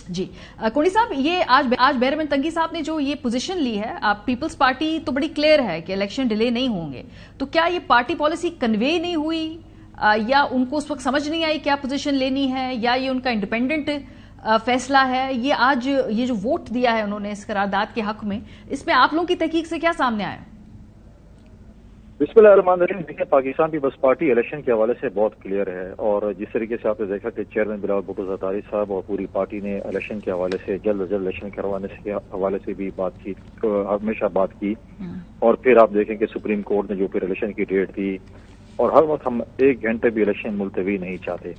جی کونی صاحب، یہ آج بیرمن تنگی صاحب نے جو یہ پوزیشن لی ہے، آپ پیپلز پارٹی تو بڑی کلیئر ہے کہ الیکشن ڈیلے نہیں ہوں گے، تو کیا یہ پارٹی پالیسی کنوے نہیں ہوئی یا ان کو اس وقت سمجھ نہیں آئی کیا پوزیشن لینی ہے، یا یہ ان کا انڈیپینڈنٹ فیصلہ ہے؟ یہ آج یہ جو ووٹ دیا ہے انہوں نے اس قرارداد کے حق میں، اس میں آپ لوگوں کی تحقیق سے کیا سامنے آیا؟ بسم اللہ الرحمن الرحیم۔ دیکھیں، پاکستان پیپلز پارٹی الیکشن کے حوالے سے بہت کلیئر ہے، اور جس طریقے سے آپ نے دیکھا کہ چیئرمین بلاول بھٹو زرداری صاحب اور پوری پارٹی نے الیکشن کے حوالے سے جلد از جلد الیکشن کروانے کے حوالے سے بھی بات کی، ہمیشہ بات کی، اور پھر آپ دیکھیں کہ سپریم کورٹ نے جو پھر الیکشن کی ڈیٹ دی، اور ہر وقت ہم 1 گھنٹے بھی الیکشن ملتوی نہیں چاہتے۔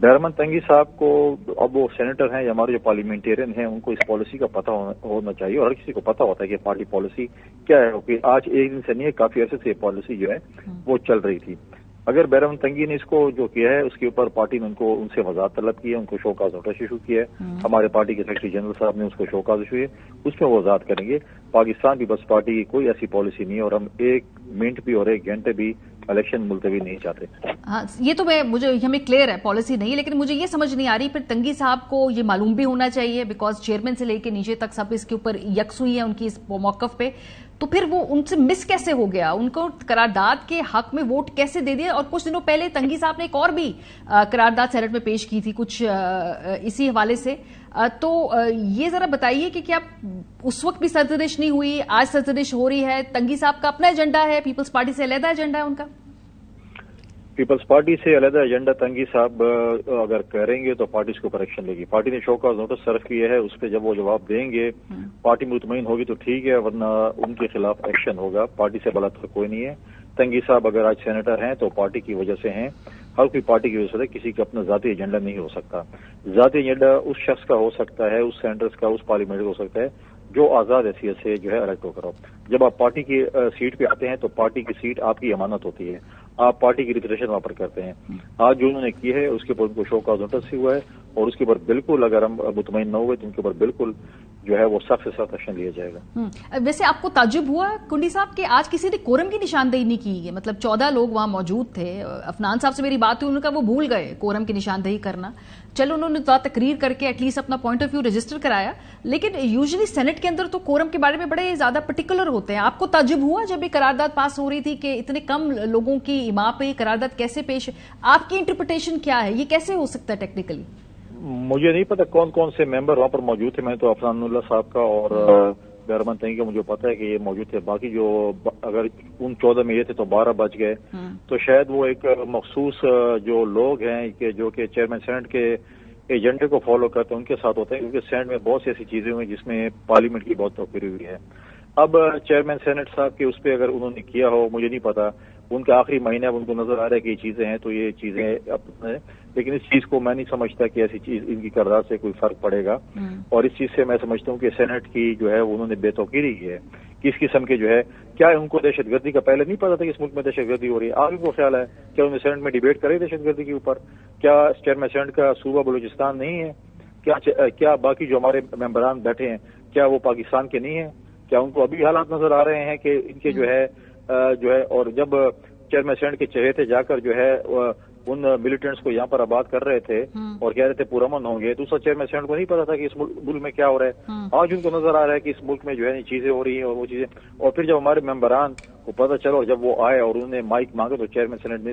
بیرمن تنگی صاحب کو، اب وہ سینیٹر ہیں یا ہمارے جو پارلیمنٹیرین ہیں، ان کو اس پالیسی کا پتہ ہونا چاہیے، اور ہر کسی کو پتہ ہوتا ہے کہ پارٹی پالیسی کیا ہے، کہ آج ایک دن سے نہیں ہے، کافی عرصے سے یہ پالیسی جو ہے وہ چل رہی تھی۔ اگر بیرمن تنگی نے اس کو جو کیا ہے، اس کے اوپر پارٹی نے ان سے وضاحت طلب کی ہے، ان کو شوکاز نوٹس ایشو کیا ہے، ہمارے پارٹی کے سیکرٹری جنرل صاحب نے اس کو شوکاز ایشو ہے، اس میں وہ وضاحت کریں گے۔ پاکستان پیپلز پارٹی کی کوئی ایسی پالیسی نہیں ہے، اور ہم 1 منٹ بھی اور 1 گھنٹے بھی الیکشن ملتوی نہیں چاہتے۔ ہاں، یہ تو مجھے ہمیں کلیئر ہے پالیسی نہیں، لیکن مجھے یہ سمجھ نہیں آ رہی، پھر تنگی صاحب کو یہ معلوم بھی ہونا چاہیے، بیکاز چیئرمین سے لے کے نیچے تک سب اس کے اوپر یکسوئی ہے ان کی اس موقف پہ، تو پھر وہ ان سے مس کیسے ہو گیا؟ ان کو قرارداد کے حق میں ووٹ کیسے دے دیا؟ اور کچھ دنوں پہلے تنگی صاحب نے ایک اور بھی قرارداد سینٹ میں پیش کی تھی کچھ اسی حوالے سے، تو یہ ذرا بتائیے کہ کیا اس وقت بھی سرزنش نہیں ہوئی، آج سرزنش ہو رہی ہے؟ تنگی صاحب کا اپنا ایجنڈا ہے، پیپلز پارٹی سے علیحدہ ایجنڈا ہے ان کا؟ پیپلز پارٹی سے علیحدہ ایجنڈا تنگی صاحب اگر کریں گے تو پارٹی اس کے اوپر ایکشن لے گی۔ پارٹی نے شوکاز نوٹس صرف کیا ہے، اس پہ جب وہ جواب دیں گے، پارٹی مطمئن ہوگی تو ٹھیک ہے، ورنہ ان کے خلاف ایکشن ہوگا۔ پارٹی سے بلا کوئی نہیں ہے۔ تنگی صاحب اگر آج سینیٹر ہیں تو پارٹی کی وجہ سے ہیں، ہر کوئی پارٹی کی وجہ سے، کسی کا اپنا ذاتی ایجنڈا نہیں ہو سکتا۔ ذاتی ایجنڈا اس شخص کا ہو سکتا ہے، اس سینٹرز کا، اس پارلیمنٹ کا ہو سکتا ہے جو آزاد حیثیت سے جو ہے الیکٹ ہو کر ہو۔ جب آپ پارٹی کی سیٹ پہ آتے ہیں تو پارٹی کی سیٹ آپ کی امانت ہوتی ہے، آپ پارٹی کی ریپریزنٹیشن وہاں پر کرتے ہیں۔ آج جو انہوں نے کی ہے اس کے اوپر ان کو شوکاز نوٹس ہوا ہے، اور اس کے اوپر بالکل اگر ہم مطمئن نہ ہوئے تو ان کے اوپر بالکل جو ہے وہ سخت سے سخت ایکشن لیا جائے گا۔ ویسے آپ کو تعجب ہوا کنڈی صاحب کہ آج کسی نے کورم کی نشاندہی نہیں کی؟ مطلب 14 لوگ وہاں موجود تھے، افنان صاحب سے میری بات ہوئی، انہوں نے کہا وہ بھول گئے کورم کی نشاندہی کرنا۔ چلو انہوں نے تقریر کر کے ایٹ لیسٹ اپنا پوائنٹ آف ویو رجسٹر کرایا، لیکن یوزلی سینٹ کے اندر تو کورم کے بارے میں بڑے زیادہ پرٹیکولر ہوتے ہیں۔ آپ کو تعجب ہوا جب یہ قرارداد پاس ہو رہی تھی کہ اتنے کم لوگوں کی ایما پہ یہ قرارداد کیسے پیش؟ آپ کی انٹرپریٹیشن کیا ہے؟ یہ کیسے ہو سکتا ہے ٹیکنیکلی؟ مجھے نہیں پتا کون کون سے ممبر وہاں پر موجود تھے، میں تو افنان اللہ صاحب کا اور بیرمن تنگی کا مجھے پتا ہے کہ یہ موجود تھے، باقی جو اگر ان 14 میں یہ تھے تو 12 بچ گئے، تو شاید وہ ایک مخصوص جو لوگ ہیں کہ جو کہ چیئرمین سینٹ کے ایجنڈے کو فالو کرتے ہیں ان کے ساتھ ہوتے ہیں، کیونکہ سینٹ میں بہت سی ایسی چیزیں ہوئی جس میں پارلیمنٹ کی بہت توقیر ہوئی ہے۔ اب چیئرمین سینٹ صاحب کے اس پہ اگر انہوں نے کیا ہو، مجھے نہیں پتا، ان کا آخری مہینہ اب ان کو نظر آ رہا ہے کہ یہ چیزیں ہیں تو یہ چیزیں، لیکن اس چیز کو میں نہیں سمجھتا کہ ایسی چیز ان کی قرارداد سے کوئی فرق پڑے گا، اور اس چیز سے میں سمجھتا ہوں کہ سینٹ کی جو ہے انہوں نے بے توقیری کی ہے۔ کس قسم کے جو ہے، کیا ان کو دہشت گردی کا پہلے نہیں پتا تھا کہ اس ملک میں دہشت گردی ہو رہی ہے؟ آج ان کو خیال ہے کیا انہوں نے سینٹ میں ڈیبیٹ کرے دہشت گردی کے اوپر؟ کیا چیئرمین سینٹ کا صوبہ بلوچستان نہیں ہے؟ کیا باقی جو ہمارے ممبران بیٹھے ہیں کیا وہ پاکستان کے نہیں ہیں؟ کیا ان کو ابھی حالات نظر آ رہے ہیں کہ ان کے جو ہے اور جب چیئرمین سینٹ کے چہیتے جا کر جو ہے ان ملیٹنٹس کو یہاں پر آباد کر رہے تھے اور کہہ رہے تھے پرامن ہوں گے، دوسرا چیئرمین سینٹ کو نہیں پتا تھا کہ اس ملک میں کیا ہو رہا ہے۔ آج ان کو نظر آ رہا ہے کہ اس ملک میں جو ہے چیزیں ہو رہی ہیں اور وہ چیزیں، اور پھر جب ہمارے ممبران کو پتا چلا اور جب وہ آئے اور انہوں نے مائک مانگا تو چیئرمین سینٹ نے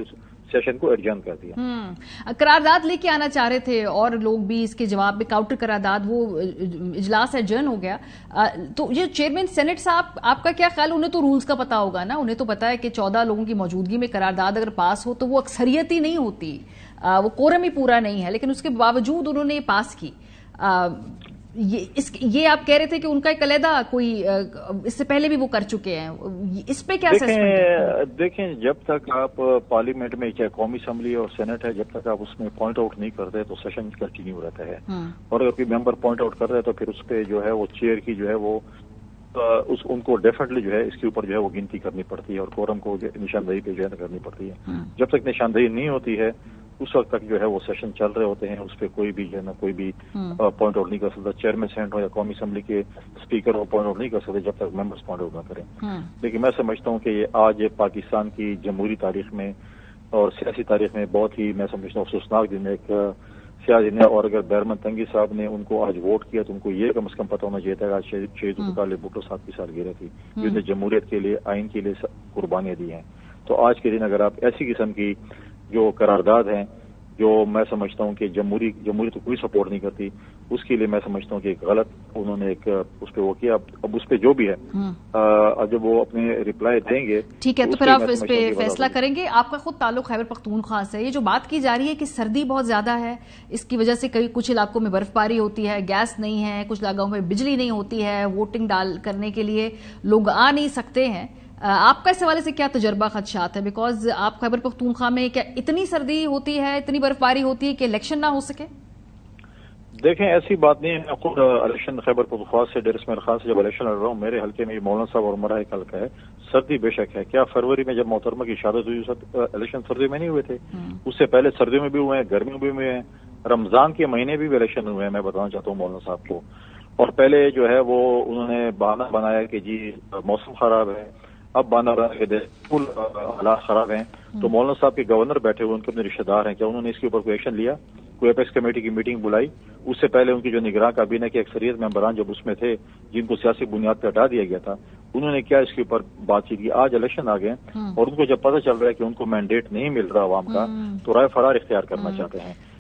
سیشن کو ایڈجرن کر دیا۔ قرارداد لے کے آنا چاہ رہے تھے اور لوگ بھی اس کے جواب میں کاؤنٹر قرارداد، وہ اجلاس ایڈجرن ہو گیا۔ تو یہ چیئرمین سینٹ صاحب، آپ کا کیا خیال؟ انہیں تو رولز کا پتا ہوگا نا، انہیں تو پتا ہے کہ 14 لوگوں کی موجودگی میں قرارداد اگر پاس ہو تو وہ اکثریت ہی نہیں ہوتی، وہ کورم ہی پورا نہیں ہے، لیکن اس کے باوجود انہوں نے پاس کی۔ یہ آپ کہہ رہے تھے کہ ان کا ایک علیحدہ کوئی اس سے پہلے بھی وہ کر چکے ہیں، اس پہ کیا دیکھیں جب تک آپ پارلیمنٹ میں چاہے قومی اسمبلی اور سینٹ ہے، جب تک آپ اس میں پوائنٹ آؤٹ نہیں کرتے تو سیشن کنٹینیو رہتا ہے، اور اگر کوئی ممبر پوائنٹ آؤٹ کر رہے تو پھر اس پہ جو ہے وہ چیئر کی جو ہے وہ ان کو ڈیفینیٹلی جو ہے اس کے اوپر جو ہے وہ گنتی کرنی پڑتی ہے اور کورم کو نشاندہی پہ جو ہے کرنی پڑتی ہے۔ جب تک نشاندہی نہیں ہوتی ہے اس وقت تک جو ہے وہ سیشن چل رہے ہوتے ہیں، اس پہ کوئی بھی جو ہے نا کوئی بھی پوائنٹ آؤٹ نہیں کر سکتا، چیئرمین سینٹ ہو یا قومی اسمبلی کے اسپیکر ہو پوائنٹ آؤٹ نہیں کر سکتے جب تک ممبرس پوائنٹ آؤٹ نہ کریں۔ لیکن میں سمجھتا ہوں کہ یہ آج پاکستان کی جمہوری تاریخ میں اور سیاسی تاریخ میں بہت ہی میں سمجھتا ہوں افسوسناک دن ایک سیاسی نے، اور اگر بیرمن تنگی صاحب نے ان کو آج ووٹ کیا تو ان کو یہ کم از کم پتہ ہونا چاہیے تھا کہ شہید ذوالفقار بھٹو صاحب کی سالگرہ تھی، جنہوں نے جمہوریت کے لیے، آئین کے لیے قربانیاں دی ہیں. تو آج کے دن اگر آپ ایسی قسم کی جو قرارداد ہیں، جو میں سمجھتا ہوں کہ جمہوریت تو کوئی سپورٹ نہیں کرتی، اس کے لیے میں سمجھتا ہوں کہ ایک غلط انہوں نے ایک اس پہ وہ کیا. اب اس پہ جو بھی ہے جب وہ اپنے ریپلائی دیں گے ٹھیک ہے، تو پھر آپ اس پہ فیصلہ کریں گے. آپ کا خود تعلق خیبر پختونخوا سے، یہ جو بات کی جا رہی ہے کہ سردی بہت زیادہ ہے، اس کی وجہ سے کچھ علاقوں میں برف باری ہوتی ہے، گیس نہیں ہے، کچھ علاقوں میں بجلی نہیں ہوتی ہے، ووٹنگ کرنے کے لیے لوگ آ نہیں سکتے ہیں، آپ کا اس حوالے سے کیا تجربہ، خدشات ہے؟ بیکاز آپ خیبر پختونخوا میں کیا اتنی سردی ہوتی ہے، اتنی برف باری ہوتی ہے کہ الیکشن نہ ہو سکے؟ دیکھیں ایسی بات نہیں ہے. میں خود الیکشن خیبر پختونخوا سے ڈیر اسماعیل خان سے جب الیکشن لڑ رہا ہوں، میرے حلقے میں مولانا صاحب اور مرا ایک حلقہ ہے. سردی بے شک ہے. کیا فروری میں جب محترمہ کی شہادت ہوئی الیکشن سردی میں نہیں ہوئے تھے؟ اس سے پہلے سردیوں میں بھی ہوئے ہیں، گرمیوں میں بھی ہوئے ہیں، رمضان کے مہینے بھی الیکشن ہوئے ہیں. میں بتانا چاہتا ہوں مولانا صاحب کو. اور پہلے جو ہے وہ انہوں نے بہانہ بنایا کہ جی موسم خراب ہے، اب بہانہ بنا کے فل حالات خراب ہیں. تو مولانا صاحب کے گورنر بیٹھے ہوئے، ان کے اپنے رشتہ دار ہیں، کیا انہوں نے اس کے اوپر کوئی ایکشن لیا؟ کوئی اپیکس کمیٹی کی میٹنگ بلائی؟ اس سے پہلے ان کی جو نگراں کابینہ کے اکثریت ممبران جب اس میں تھے جن کو سیاسی بنیاد پہ ہٹا دیا گیا تھا، انہوں نے کیا اس کے اوپر بات چیت کی؟ آج الیکشن آ گئے اور ان کو جب پتہ چل رہا ہے کہ ان کو مینڈیٹ نہیں مل رہا عوام کا، تو رائے فرار اختیار کرنا چاہتے ہیں.